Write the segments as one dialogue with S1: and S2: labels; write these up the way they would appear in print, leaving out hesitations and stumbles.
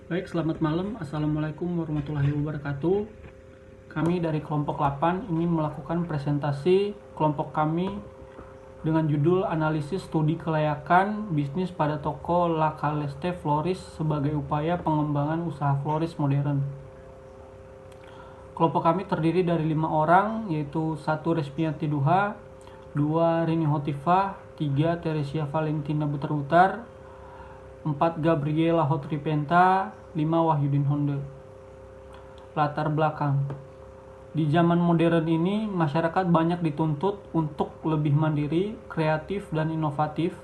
S1: Baik, selamat malam. Assalamualaikum warahmatullahi wabarakatuh. Kami dari kelompok 8 ingin melakukan presentasi kelompok kami dengan judul Analisis Studi Kelayakan Bisnis pada Toko La Caleste Florist sebagai upaya pengembangan usaha florist modern. Kelompok kami terdiri dari 5 orang, yaitu 1 Resmianti Duha, 2 Rini Hotifah, 3 Teresia Valentina Butar-Butar, 4 Gabriela Hotripenta, 5 Wahyudin Honda. Latar belakang. Di zaman modern ini, masyarakat banyak dituntut untuk lebih mandiri, kreatif, dan inovatif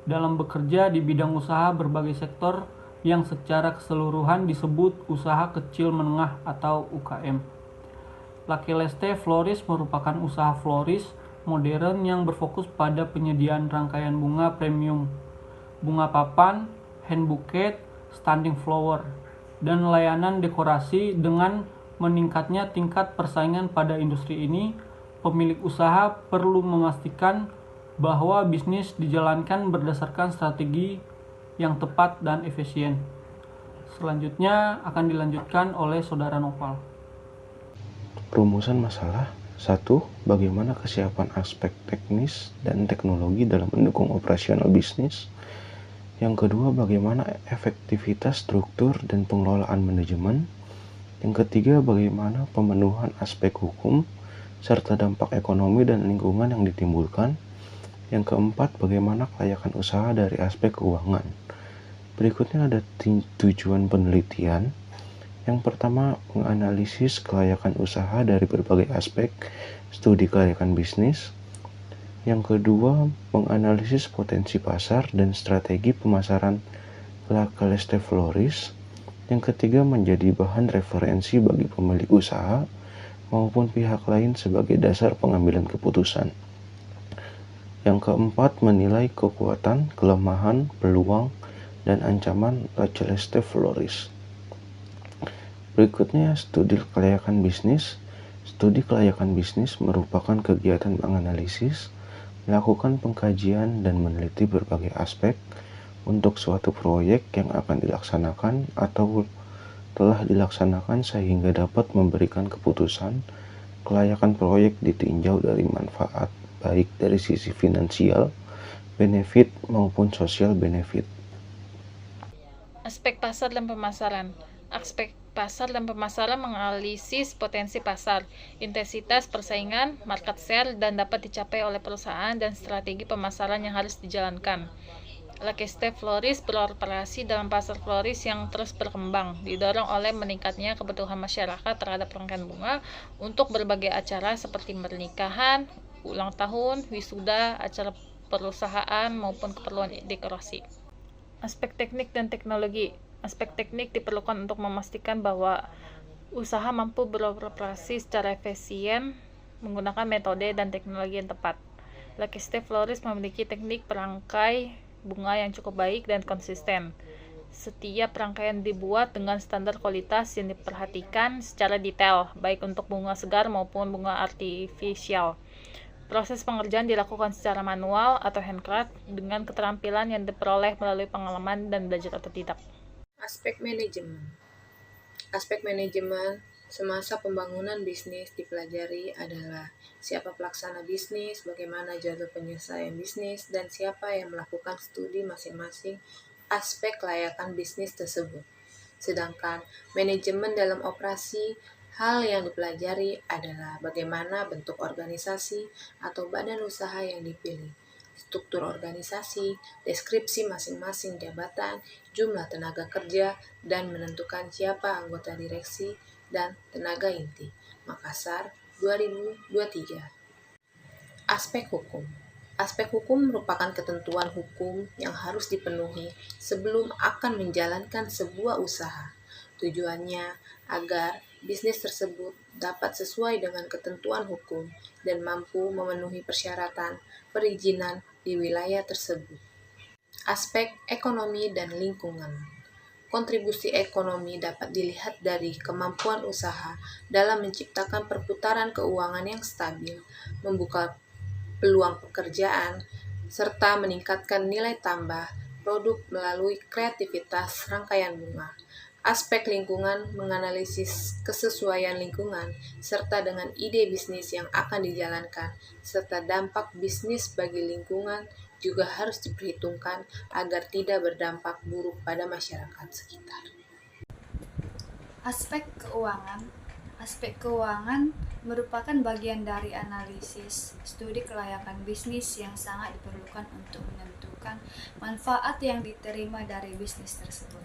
S1: dalam bekerja di bidang usaha berbagai sektor yang secara keseluruhan disebut usaha kecil menengah atau UKM. La Caleste Florist merupakan usaha florist modern yang berfokus pada penyediaan rangkaian bunga premium, bunga papan, hand bouquet, standing flower, dan layanan dekorasi. Dengan meningkatnya tingkat persaingan pada industri ini, pemilik usaha perlu memastikan bahwa bisnis dijalankan berdasarkan strategi yang tepat dan efisien. Selanjutnya akan dilanjutkan oleh Saudara Nopal.
S2: Rumusan masalah 1. Bagaimana kesiapan aspek teknis dan teknologi dalam mendukung operasional bisnis. Yang kedua, bagaimana efektivitas struktur dan pengelolaan manajemen. Yang ketiga, bagaimana pemenuhan aspek hukum serta dampak ekonomi dan lingkungan yang ditimbulkan. Yang keempat, bagaimana kelayakan usaha dari aspek keuangan. Berikutnya ada tujuan penelitian. Yang pertama, menganalisis kelayakan usaha dari berbagai aspek studi kelayakan bisnis. Yang kedua, menganalisis potensi pasar dan strategi pemasaran La Caleste Florist. Yang ketiga, menjadi bahan referensi bagi pemilik usaha maupun pihak lain sebagai dasar pengambilan keputusan. Yang keempat, menilai kekuatan, kelemahan, peluang, dan ancaman La Caleste Florist. Berikutnya, studi kelayakan bisnis. Studi kelayakan bisnis merupakan kegiatan menganalisis, melakukan pengkajian, dan meneliti berbagai aspek untuk suatu proyek yang akan dilaksanakan atau telah dilaksanakan sehingga dapat memberikan keputusan kelayakan proyek ditinjau dari manfaat, baik dari sisi finansial, benefit, maupun sosial benefit.
S3: Aspek pasar dan pemasaran. Aspek pasar dan pemasaran menganalisis potensi pasar, intensitas persaingan, market share, dan dapat dicapai oleh perusahaan dan strategi pemasaran yang harus dijalankan. La Caleste Florist beroperasi dalam pasar florist yang terus berkembang, didorong oleh meningkatnya kebutuhan masyarakat terhadap rangkaian bunga untuk berbagai acara seperti pernikahan, ulang tahun, wisuda, acara perusahaan, maupun keperluan dekorasi. Aspek teknik dan teknologi. Aspek teknik diperlukan untuk memastikan bahwa usaha mampu beroperasi secara efisien menggunakan metode dan teknologi yang tepat. La Caleste Florist memiliki teknik perangkai bunga yang cukup baik dan konsisten. Setiap rangkaian dibuat dengan standar kualitas yang diperhatikan secara detail, baik untuk bunga segar maupun bunga artifisial. Proses pengerjaan dilakukan secara manual atau handcraft dengan keterampilan yang diperoleh melalui pengalaman dan belajar otodidak.
S4: Aspek manajemen. Aspek manajemen semasa pembangunan bisnis dipelajari adalah siapa pelaksana bisnis, bagaimana jadwal penyelesaian bisnis, dan siapa yang melakukan studi masing-masing aspek kelayakan bisnis tersebut. Sedangkan manajemen dalam operasi, hal yang dipelajari adalah bagaimana bentuk organisasi atau badan usaha yang dipilih, struktur organisasi, deskripsi masing-masing jabatan, jumlah tenaga kerja, dan menentukan siapa anggota direksi dan tenaga inti. Makassar, 2023. Aspek hukum. Aspek hukum merupakan ketentuan hukum yang harus dipenuhi sebelum akan menjalankan sebuah usaha. Tujuannya agar bisnis tersebut dapat sesuai dengan ketentuan hukum dan mampu memenuhi persyaratan perizinan di wilayah tersebut. Aspek ekonomi dan lingkungan. Kontribusi ekonomi dapat dilihat dari kemampuan usaha dalam menciptakan perputaran keuangan yang stabil, membuka peluang pekerjaan, serta meningkatkan nilai tambah produk melalui kreativitas rangkaian bunga. Aspek lingkungan menganalisis kesesuaian lingkungan serta dengan ide bisnis yang akan dijalankan, serta dampak bisnis bagi lingkungan juga harus diperhitungkan agar tidak berdampak buruk pada masyarakat sekitar.
S5: Aspek keuangan merupakan bagian dari analisis studi kelayakan bisnis yang sangat diperlukan untuk menentukan manfaat yang diterima dari bisnis tersebut.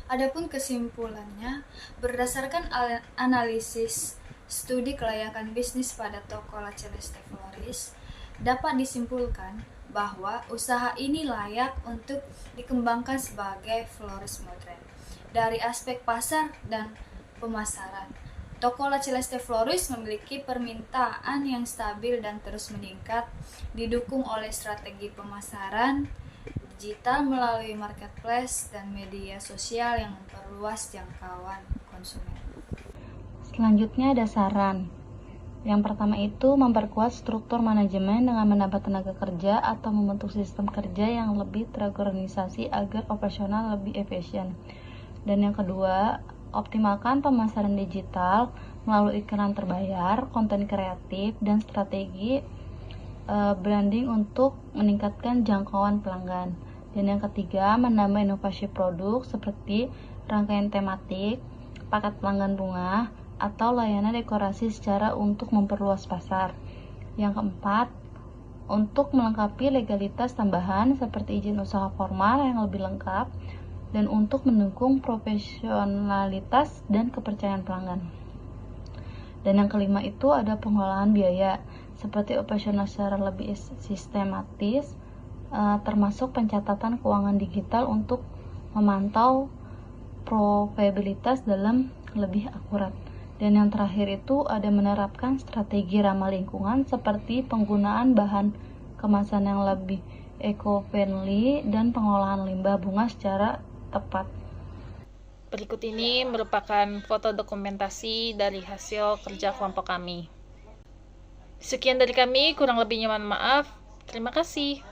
S5: Adapun kesimpulannya, berdasarkan analisis studi kelayakan bisnis pada toko La Celeste Flores, dapat disimpulkan bahwa usaha ini layak untuk dikembangkan sebagai florist modern. Dari aspek pasar dan pemasaran, toko La Celeste Flores memiliki permintaan yang stabil dan terus meningkat, didukung oleh strategi pemasaran digital melalui marketplace dan media sosial yang memperluas jangkauan konsumen.
S6: Selanjutnya ada saran. Yang pertama itu memperkuat struktur manajemen dengan menambah tenaga kerja atau membentuk sistem kerja yang lebih terorganisasi agar operasional lebih efisien. Dan yang kedua, optimalkan pemasaran digital melalui iklan terbayar, konten kreatif, dan strategi branding untuk meningkatkan jangkauan pelanggan. Dan yang ketiga, menambah inovasi produk seperti rangkaian tematik, paket pelanggan bunga, atau layanan dekorasi secara untuk memperluas pasar. Yang keempat, untuk melengkapi legalitas tambahan seperti izin usaha formal yang lebih lengkap, dan untuk mendukung profesionalitas dan kepercayaan pelanggan. Dan yang kelima itu ada pengelolaan biaya, seperti operasional secara lebih sistematis, termasuk pencatatan keuangan digital untuk memantau profitabilitas dalam lebih akurat. Dan yang terakhir itu ada menerapkan strategi ramah lingkungan seperti penggunaan bahan kemasan yang lebih eco-friendly dan pengolahan limbah bunga secara tepat.
S3: Berikut ini merupakan foto dokumentasi dari hasil kerja kelompok kami. Sekian dari kami, kurang lebihnya mohon maaf. Terima kasih.